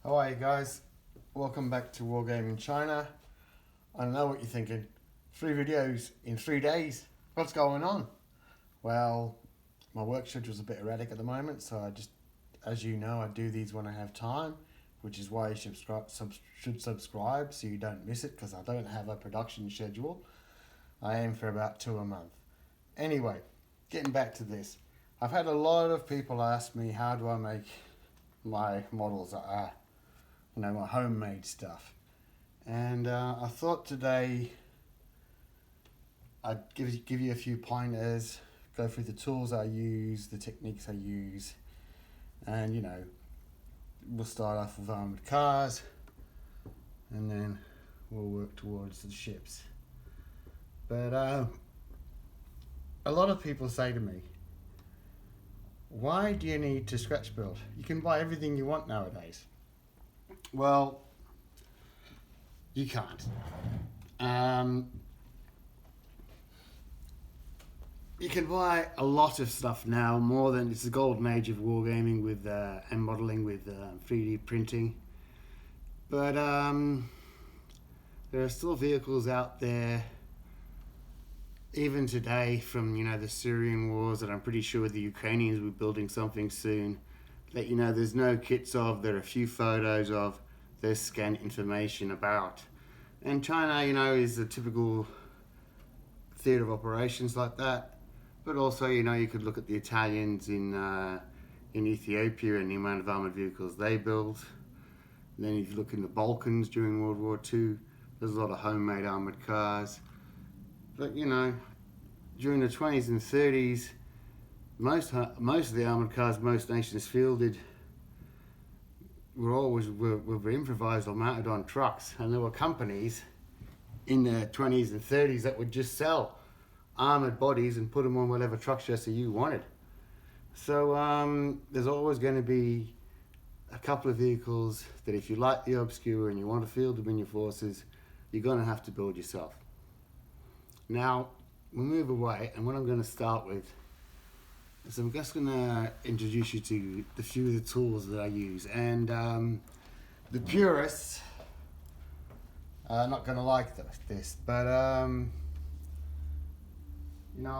How are you guys? Welcome back to Wargaming China. I know what you're thinking. 3 videos in 3 days. What's going on? Well, my work schedule's a bit erratic at the moment, so as you know, I do these when I have time, which is why you should subscribe so you don't miss it, because I don't have a production schedule. I aim for about 2 a month. Anyway, getting back to this. I've had a lot of people ask me, how do I make my models my homemade stuff. And I thought today I'd give you a few pointers, go through the tools I use, the techniques I use, and we'll start off with armoured cars, and then we'll work towards the ships. But a lot of people say to me, why do you need to scratch build? You can buy everything you want nowadays. Well, you can't. You can buy a lot of stuff now, more than it's the golden age of wargaming with and modelling with 3D printing. But there are still vehicles out there, even today, from the Syrian wars, that I'm pretty sure the Ukrainians will be building something soon. That there's no kits of, there are a few photos of, there's scanned information about. And China, is a typical theatre of operations like that. But also, you could look at the Italians in Ethiopia and the amount of armoured vehicles they built. And then if you look in the Balkans during World War II, there's a lot of homemade armoured cars. But during the 20s and 30s, most of the armoured cars most nations fielded were improvised or mounted on trucks, and there were companies in the 20s and 30s that would just sell armoured bodies and put them on whatever truck chassis you wanted. So there's always going to be a couple of vehicles that, if you like the obscure and you want to field them in your forces, you're going to have to build yourself. Now we'll move away, and what I'm going to start with is I'm just going to introduce you to a few of the tools that I use. And the purists are not going to like this, but I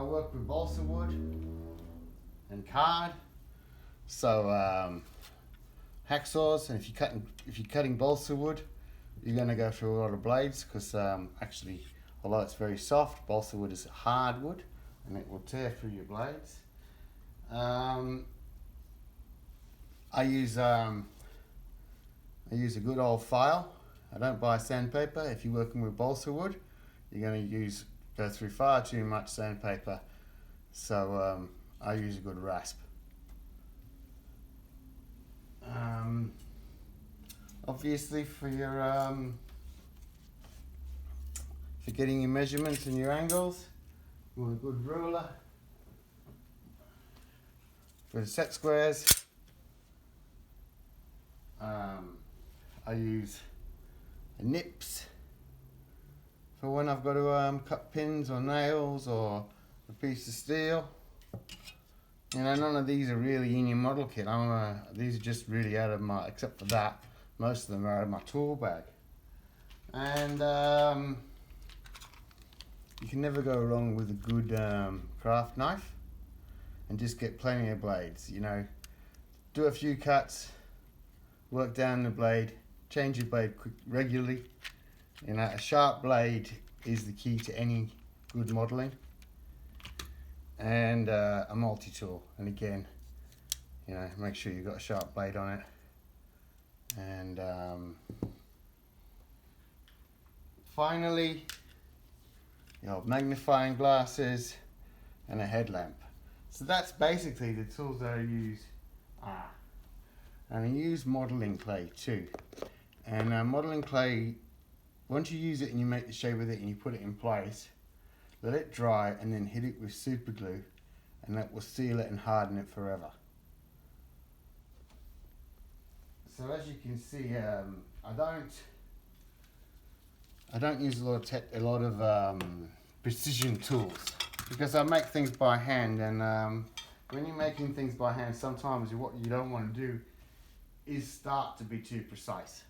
work with balsa wood and card. So hacksaws, and if you're cutting balsa wood, you're going to go through a lot of blades, because actually, although it's very soft, balsa wood is hard wood, and it will tear through your blades. I use a good old file. I don't buy sandpaper. If you're working with balsa wood, you're going to go through far too much sandpaper. So I use a good rasp. Obviously, for getting your measurements and your angles, you want a good ruler. For the set squares, I use a nips for when I've got to cut pins or nails or a piece of steel. None of these are really in your model kit. These are just really out of my, except for that, most of them are out of my tool bag. And you can never go wrong with a good craft knife. And just get plenty of blades. Do a few cuts, work down the blade, change your blade regularly. A sharp blade is the key to any good modelling. And a multi-tool. And again, make sure you've got a sharp blade on it. And finally, magnifying glasses and a headlamp. So that's basically the tools that I use. And I use modelling clay too. And modelling clay, once you use it and you make the shape with it and you put it in place, let it dry and then hit it with super glue, and that will seal it and harden it forever. So as you can see, I don't use a lot of precision tools, because I make things by hand, and when you're making things by hand, sometimes what you don't want to do is start to be too precise.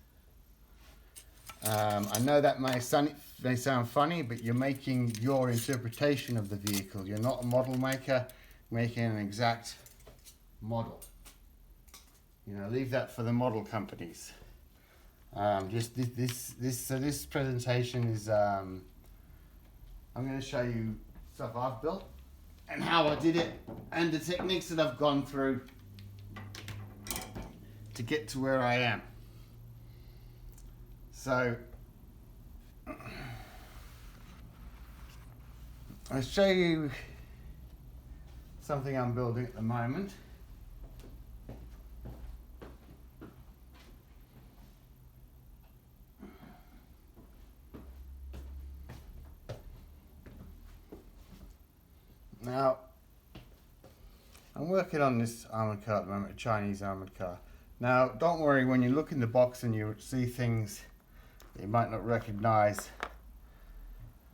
I know that may sound funny, but you're making your interpretation of the vehicle. You're not a model maker making an exact model. You know, leave that for the model companies. Just this presentation is I'm going to show you stuff I've built and how I did it and the techniques that I've gone through to get to where I am. So I'll show you something I'm building at the moment. Now, I'm working on this armoured car at the moment, a Chinese armoured car. Now, don't worry, when you look in the box and you see things that you might not recognise,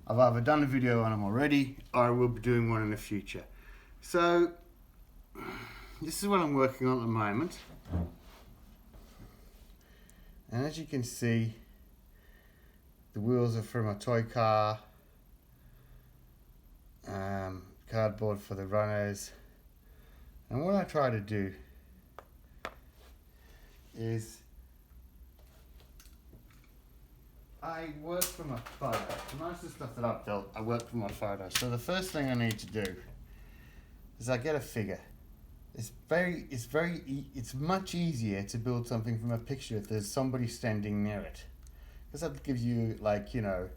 I've either done a video on them already, or I will be doing one in the future. So, this is what I'm working on at the moment. And as you can see, the wheels are from a toy car. Cardboard for the runners, and what I try to do is I work from a photo. Most of the stuff that I've built, I work from a photo. So the first thing I need to do is I get a figure. It's much easier to build something from a picture if there's somebody standing near it, because that gives you, like, you know,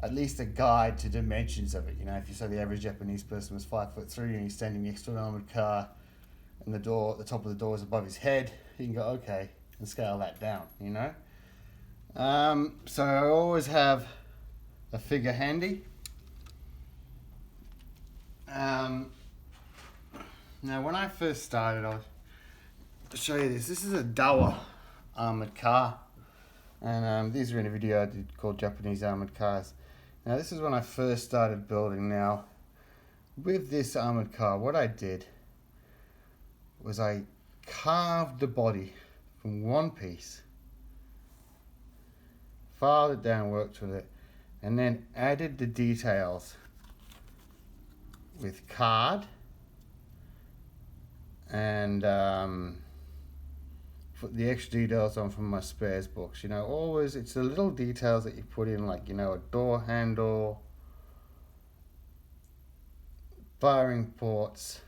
at least a guide to dimensions of it. You know, if you say the average Japanese person was 5'3" and he's standing next to an armoured car and the top of the door is above his head, you can go, okay, and scale that down, you know. So I always have a figure handy. Now when I first started, I'll show you this. This is a Dawa armoured car, and these are in a video I did called Japanese Armoured Cars. Now this is when I first started building. Now with this armoured car, what I did was I carved the body from one piece, filed it down, worked with it, and then added the details with card and put the extra details on from my spares books. You know, always it's the little details that you put in, like, you know, a door handle, firing ports,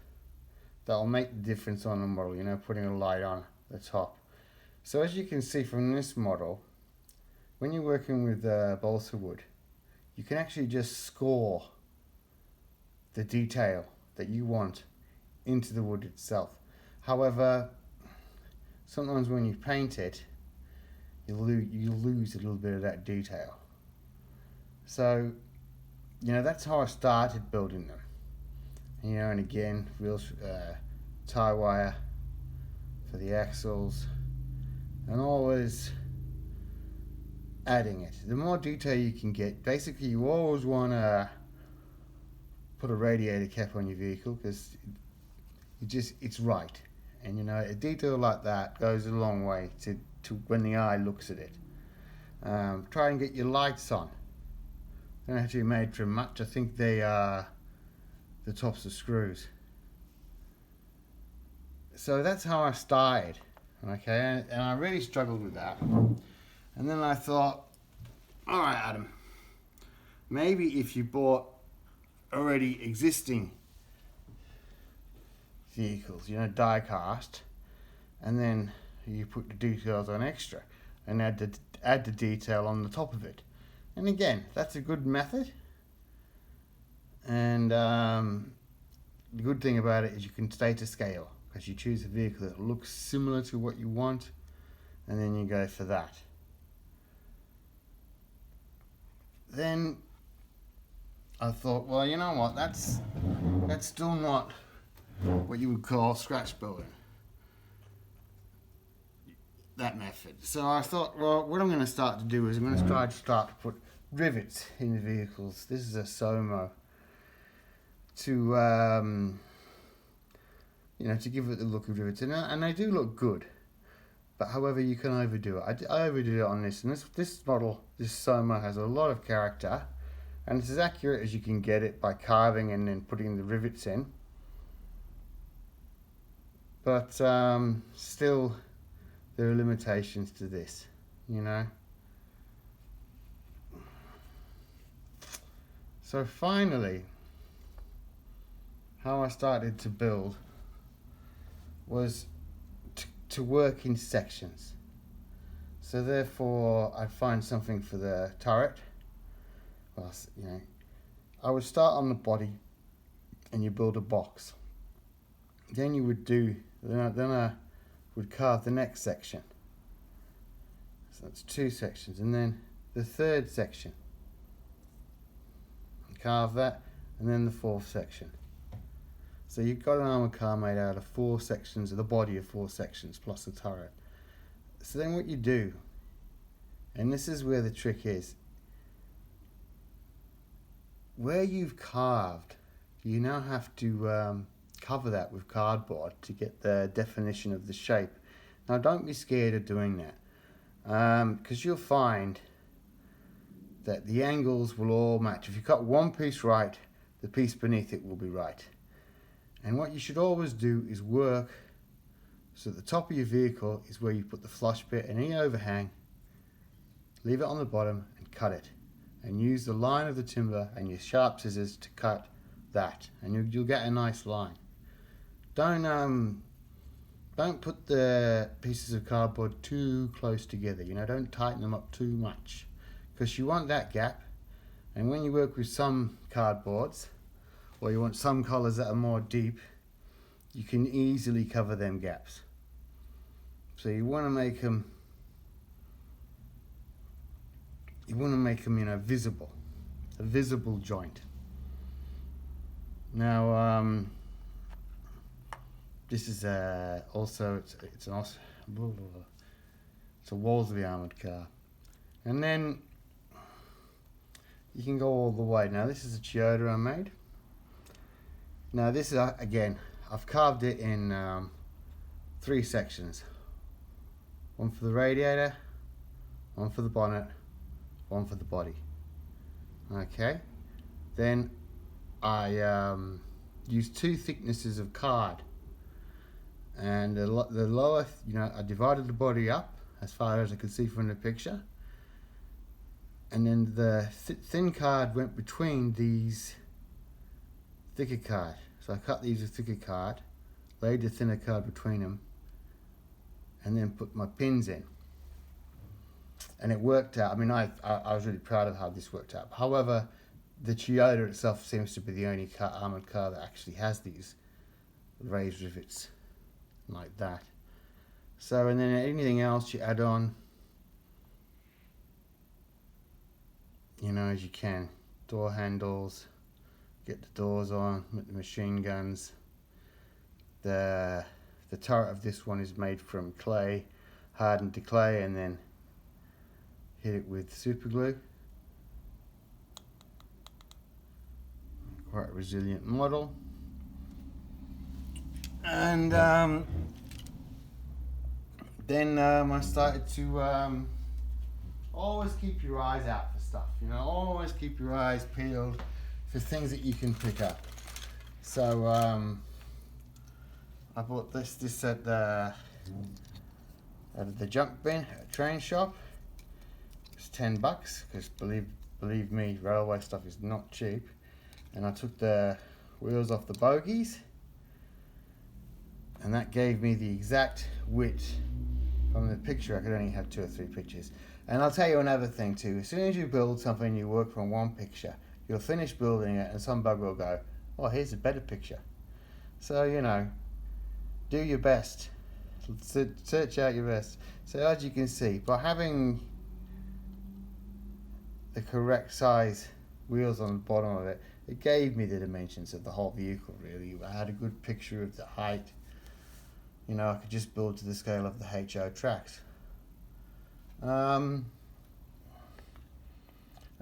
that'll make the difference on the model, you know, putting a light on the top. So as you can see from this model, when you're working with balsa wood, you can actually just score the detail that you want into the wood itself. However, sometimes when you paint it, you lose a little bit of that detail. So, you know, that's how I started building them. You know, and again, wheels, tie wire for the axles, and always adding it. The more detail you can get, basically you always want to put a radiator cap on your vehicle, because it's right. And you know, a detail like that goes a long way to when the eye looks at it. Try and get your lights on. They don't have to be made from much. I think they are the tops of screws. So that's how I started. Okay, and I really struggled with that. And then I thought, all right, Adam, maybe if you bought already existing vehicles, you know, die cast, and then you put the details on extra and add the detail on the top of it. And again, that's a good method. And the good thing about it is you can stay to scale, because you choose a vehicle that looks similar to what you want, and then you go for that. Then I thought, well, you know what, that's still not what you would call scratch building, that method. So I thought, well, what I'm going to start to do is I'm going to start to put rivets in the vehicles. This is a Somo, to you know, to give it the look of rivets, and they do look good. But however, you can overdo it. I overdid it on this, and this model, this Soma, has a lot of character, and it's as accurate as you can get it by carving and then putting the rivets in. But still, there are limitations to this, you know. So finally, how I started to build was to work in sections. So therefore, I'd find something for the turret. Well, you know, I would start on the body, and you build a box. Then you would then I would carve the next section. So that's 2 sections, and then the 3rd section. Carve that, and then the 4th section. So you've got an armoured car made out of 4 sections, of the body of 4 sections, plus the turret. So then what you do, and this is where the trick is, where you've carved, you now have to cover that with cardboard to get the definition of the shape. Now don't be scared of doing that, because you'll find that the angles will all match. If you cut one piece right, the piece beneath it will be right. And what you should always do is work so at the top of your vehicle is where you put the flush bit, and any overhang, leave it on the bottom and cut it. And use the line of the timber and your sharp scissors to cut that, and you'll get a nice line. Don't put the pieces of cardboard too close together, you know, don't tighten them up too much, because you want that gap. And when you work with some cardboards, or you want some colours that are more deep, you can easily cover them gaps. So you want to make them, you know, visible, a visible joint. Now this is also it's a walls of the armoured car, and then you can go all the way. Now this is a Toyota I made. Now this is, again, I've carved it in 3 sections. One for the radiator, one for the bonnet, one for the body. Okay. Then I used 2 thicknesses of card. And the lower, you know, I divided the body up as far as I could see from the picture. And then the thin card went between these thicker card. So I cut these with thicker card, laid the thinner card between them, and then put my pins in. And it worked out. I mean, I was really proud of how this worked out. However, the Toyota itself seems to be the only armoured car that actually has these raised rivets like that. So, and then anything else you add on, you know, as you can. Door handles, get the doors on, with the machine guns. The turret of this one is made from clay, hardened to clay, and then hit it with super glue. Quite a resilient model. And then I started to always keep your eyes out for stuff, you know, always keep your eyes peeled for things that you can pick up. So I bought this at the junk bin at a train shop. It's $10 because believe me, railway stuff is not cheap. And I took the wheels off the bogies, and that gave me the exact width. From the picture, I could only have 2 or 3 pictures. And I'll tell you another thing too. As soon as you build something, you work from one picture. You'll finish building it, and some bug will go, "Oh, here's a better picture." So, you know, do your best. Search out your best. So as you can see, by having the correct size wheels on the bottom of it, it gave me the dimensions of the whole vehicle, really. I had a good picture of the height. You know, I could just build to the scale of the HO tracks. And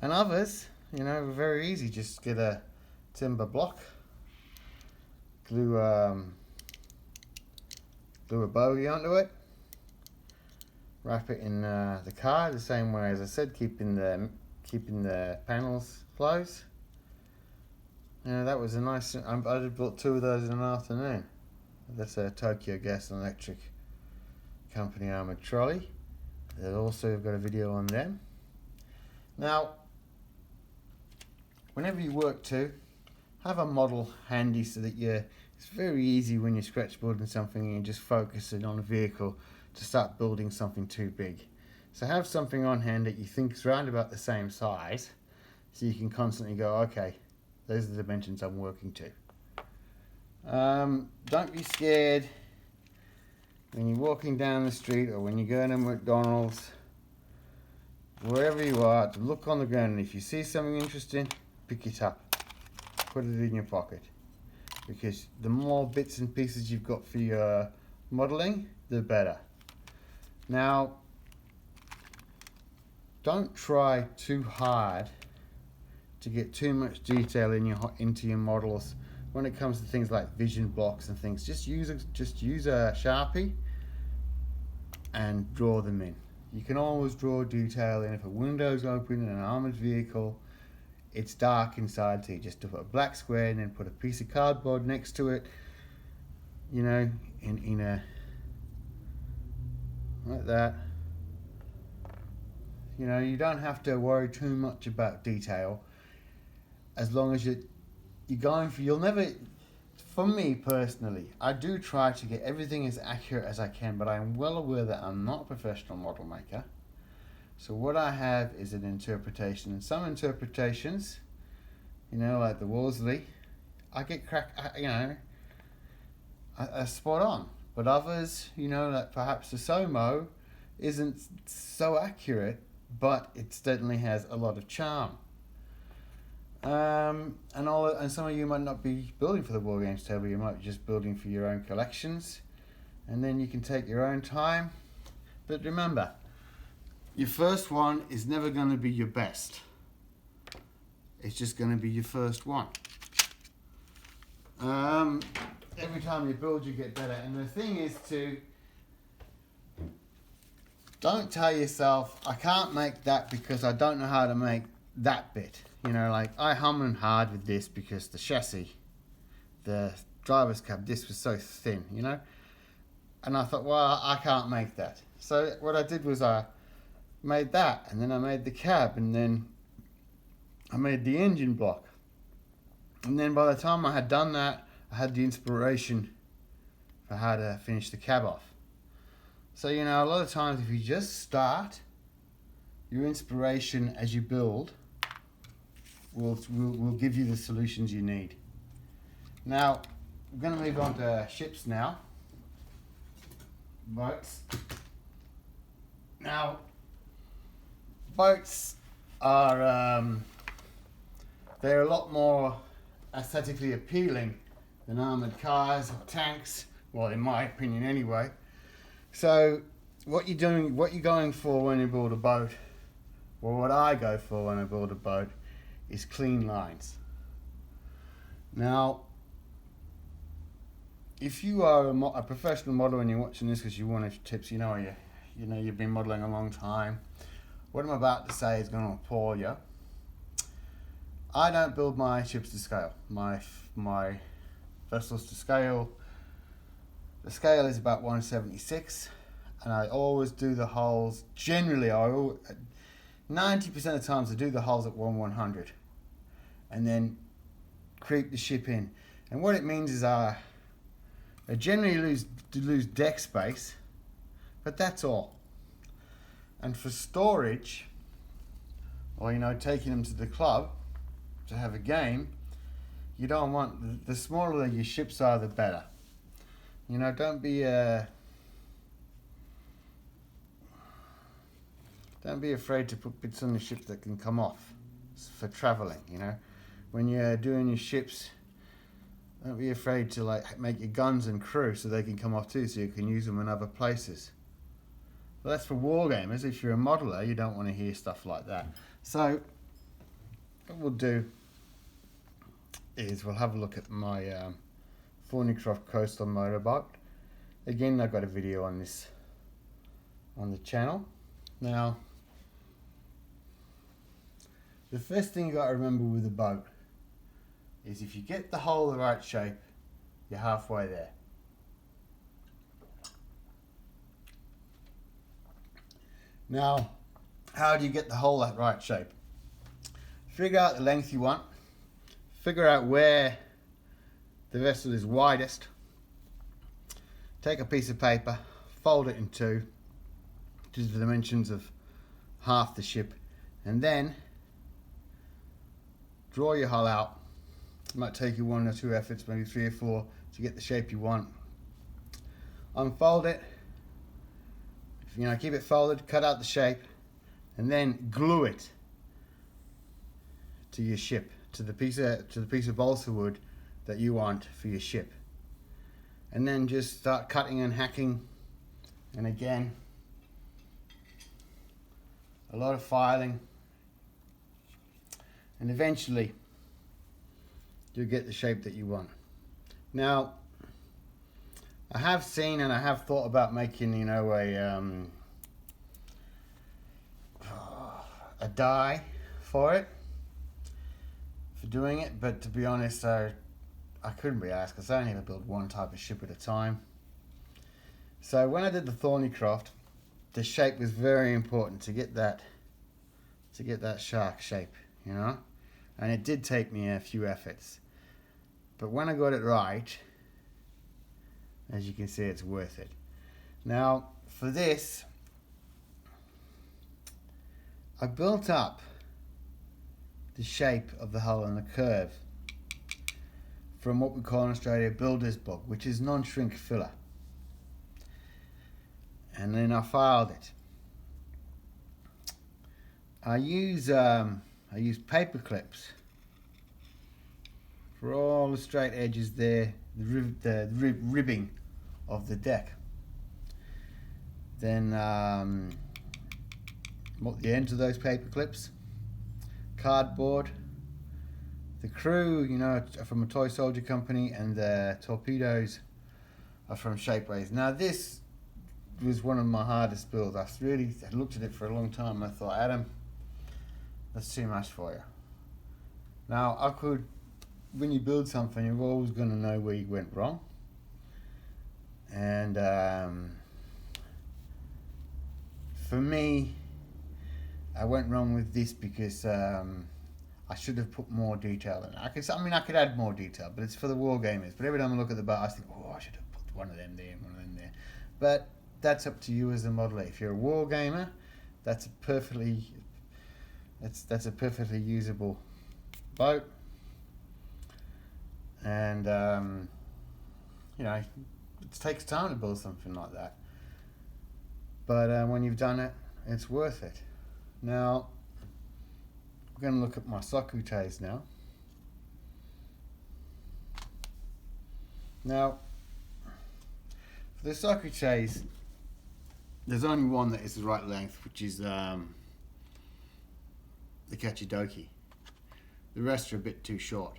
others, you know, were very easy. Just get a timber block, glue a bogie onto it, wrap it in the card the same way as I said, keeping the panels closed. That was a nice. I just bought 2 of those in an afternoon. That's a Tokyo Gas and Electric Company armoured trolley. They've also got a video on them. Now, whenever you work to, have a model handy so that it's very easy when you're scratch building something and you're just focusing on a vehicle to start building something too big. So have something on hand that you think is around about the same size, so you can constantly go, okay, those are the dimensions I'm working to. Don't be scared when you're walking down the street or when you're going to McDonald's, wherever you are, to look on the ground, and if you see something interesting, pick it up, put it in your pocket, because the more bits and pieces you've got for your modelling, the better. Now, don't try too hard to get too much detail into your models when it comes to things like vision blocks and things. Just use a Sharpie and draw them in. You can always draw detail in. If a window's open in an armoured vehicle, it's dark inside, so you just put a black square and then put a piece of cardboard next to it, like that. You don't have to worry too much about detail, as long as you're going for, for me personally, I do try to get everything as accurate as I can, but I'm well aware that I'm not a professional model maker. So what I have is an interpretation, and some interpretations, like the Wolseley, I get are spot on. But others, like perhaps the Somo isn't so accurate, but it certainly has a lot of charm. And some of you might not be building for the War Games table, you might be just building for your own collections, and then you can take your own time. But remember, your first one is never going to be your best. It's just going to be your first one. Every time you build, you get better. And the thing is don't tell yourself, I can't make that because I don't know how to make that bit. Like I hum and hard with this because the chassis, the driver's cab, this was so thin, And I thought, well, I can't make that. So what I did was I made that, and then I made the cab, and then I made the engine block. And then by the time I had done that, I had the inspiration for how to finish the cab off. So, a lot of times if you just start, your inspiration as you build will give you the solutions you need. Now, I'm going to move on to ships now. Boats. Now, boats are, they're a lot more aesthetically appealing than armoured cars or tanks, well, in my opinion anyway. So what you're going for when you build a boat, or what I go for when I build a boat, is clean lines. Now, if you are a professional modeler and you're watching this because you want tips, you've been modelling a long time, what I'm about to say is going to appall you. I don't build my ships to scale. My vessels to scale. The scale is about 1/76, and I always do the hulls. Generally, 90% of the times I do the hulls at 1/100, and then creep the ship in. And what it means is I generally lose deck space, but that's all. And for storage, or taking them to the club to have a game, you don't want, the smaller your ships are, the better. Don't be afraid to put bits on the ship that can come off for traveling. When you're doing your ships, don't be afraid to make your guns and crew so they can come off too, so you can use them in other places. Well, that's for wargamers. If you're a modeler, you don't want to hear stuff like that. So what we'll do is we'll have a look at my Thornycroft coastal motorboat. Again, I've got a video on this on the channel. Now, the first thing you got to remember with a boat is if you get the hull the right shape, you're halfway there. Now, how do you get the hull that right shape? Figure out the length you want, figure out where the vessel is widest, take a piece of paper, fold it in two to the dimensions of half the ship, and then draw your hull out. It might take you 1 or 2 efforts, maybe 3 or 4 to get the shape you want. Unfold it, keep it folded, cut out the shape, and then glue it to your ship, to the piece of balsa wood that you want for your ship. And then just start cutting and hacking, and again, a lot of filing, and eventually you'll get the shape that you want. Now, I have seen and I have thought about making, a die for it, for doing it, but to be honest, I couldn't be asked because I only ever build one type of ship at a time. So when I did the Thornycroft, the shape was very important to get that shark shape, and it did take me a few efforts, but when I got it right, as you can see, it's worth it. Now for this, I built up the shape of the hull and the curve from what we call in Australia builder's book, which is non-shrink filler, and then I filed it. I use paper clips for all the straight edges there, the ribbing of the deck. Then the ends of those paper clips, cardboard. The crew, are from a toy soldier company, and the torpedoes are from Shapeways. Now this was one of my hardest builds. I really looked at it for a long time. I thought, Adam, that's too much for you. Now when you build something, you're always going to know where you went wrong. And for me, I went wrong with this because I should have put more detail in it. I could add more detail, but it's for the wargamers. But every time I look at the boat, I think, I should have put one of them there and one of them there. But that's up to you as a modeler. If you're a wargamer, that's a perfectly usable boat. And it takes time to build something like that. But when you've done it, it's worth it. Now, we're going to look at my sakutes now. Now, for the sakutes, there's only one that is the right length, which is the Scatchbuilding. The rest are a bit too short.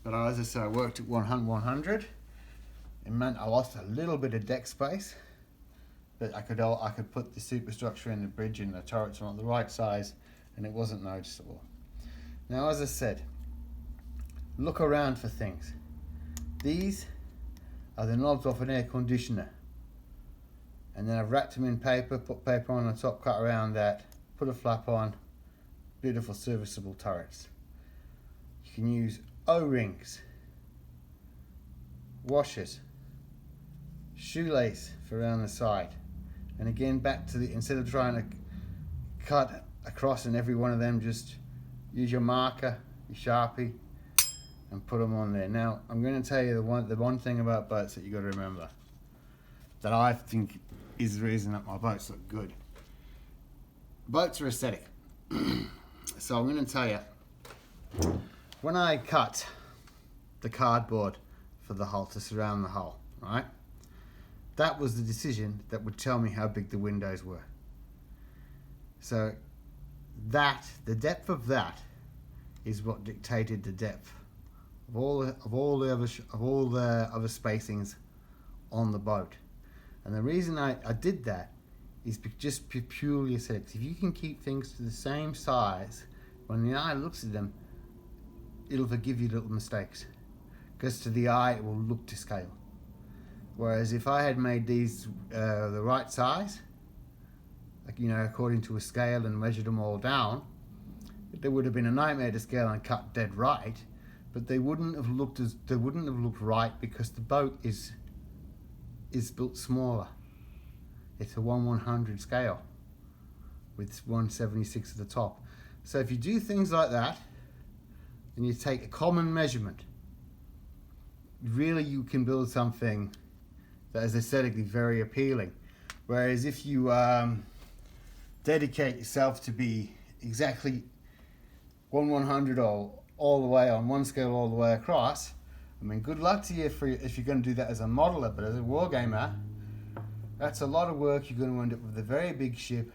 But as I said, I worked at 100. It meant I lost a little bit of deck space, but I could put the superstructure in the bridge and the turrets on the right size, and it wasn't noticeable. Now, as I said, look around for things. These are the knobs off an air conditioner, and then I've wrapped them in paper, put paper on the top, cut around that, put a flap on. Beautiful serviceable turrets. You can use O-rings, washers, shoelace for around the side, and again back to instead of trying to cut across in every one of them, just use your marker, your Sharpie, and put them on there. Now I'm going to tell you the one thing about boats that you got to remember, that I think is the reason that my boats look good. Boats are aesthetic. So I'm going to tell you, when I cut the cardboard for the hull to surround the hull, right? That was the decision that would tell me how big the windows were. So the depth of that is what dictated the depth of all the other spacings on the boat. And the reason I did that is just purely aesthetics. If you can keep things to the same size, when the eye looks at them, it'll forgive you little mistakes, because to the eye it will look to scale. Whereas if I had made these the right size, like, you know, according to a scale, and measured them all down, there would have been a nightmare to scale and cut dead right, but they wouldn't have looked right, because the boat is built smaller. It's a 1/100 scale with 1/76 at the top. So if you do things like that, and you take a common measurement, really you can build something that is aesthetically very appealing. Whereas if you dedicate yourself to be exactly 1/100 all the way on one scale all the way across, I mean, good luck to you if you're going to do that as a modeler. But as a wargamer, that's a lot of work. You're going to end up with a very big ship,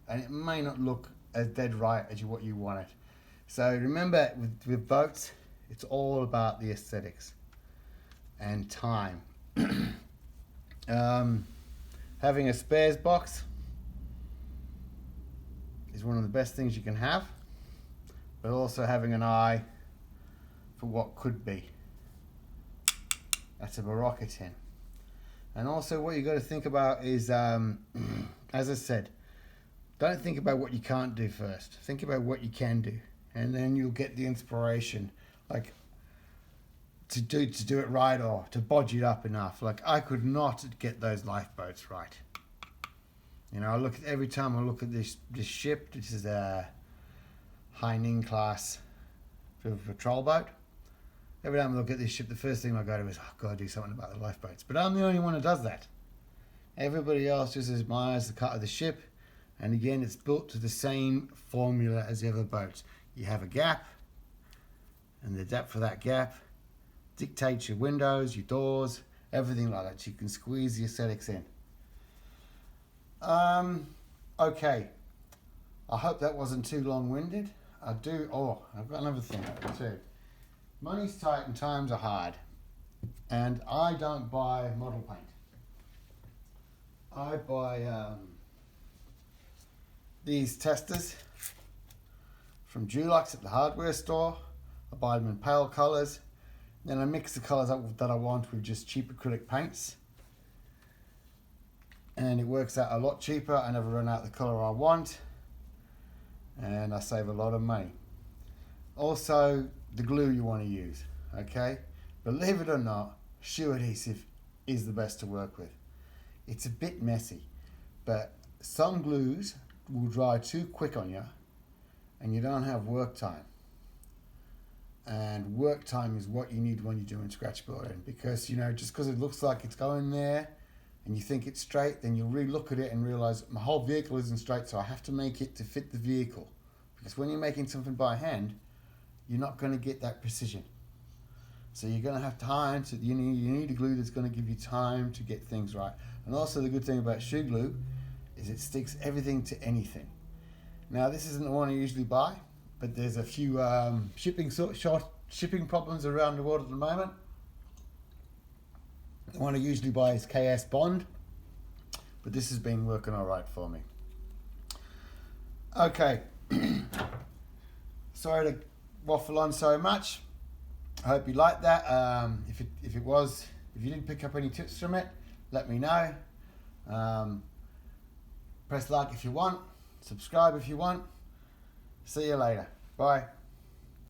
and it may not look as dead right as what you want it. So remember, with boats, it's all about the aesthetics and time. Having a spares box is one of the best things you can have, but also having an eye for what could be. That's a Barocca tin. And also what you got to think about is, as I said, don't think about what you can't do first. Think about what you can do, and then you'll get the inspiration, like to do it right, or to bodge it up enough. Like, I could not get those lifeboats right. You know, every time I look at this ship. This is a Haining class patrol boat. Every time I look at this ship, the first thing I go to is, oh, I've got to do something about the lifeboats. But I'm the only one who does that. Everybody else just admires the cut of the ship. And again, it's built to the same formula as the other boats. You have a gap, and the depth of that gap dictates your windows, your doors, everything like that. So you can squeeze the aesthetics in. Okay. I hope that wasn't too long-winded. I've got another thing too. Money's tight and times are hard. And I don't buy model paint. I buy these testers from Dulux at the hardware store. I buy them in pale colours. Then I mix the colours up that I want with just cheap acrylic paints. And it works out a lot cheaper. I never run out the colour I want. And I save a lot of money. Also, the glue you want to use, okay? Believe it or not, shoe adhesive is the best to work with. It's a bit messy, but some glues will dry too quick on you, and you don't have work time. And work time is what you need when you're doing scratch building, because, you know, just because it looks like it's going there and you think it's straight, then you'll re-look at it and realize my whole vehicle isn't straight, so I have to make it to fit the vehicle. Because when you're making something by hand, you're not going to get that precision. So you're going to have time to, you need a glue that's going to give you time to get things right. And also the good thing about shoe glue is it sticks everything to anything. Now this isn't the one I usually buy, but there's a few shipping problems around the world at the moment. The one I usually buy is KS Bond, but this has been working all right for me. Okay, sorry to waffle on so much. I hope you liked that. If you didn't pick up any tips from it, let me know. Press like if you want, subscribe if you want. See you later. Bye.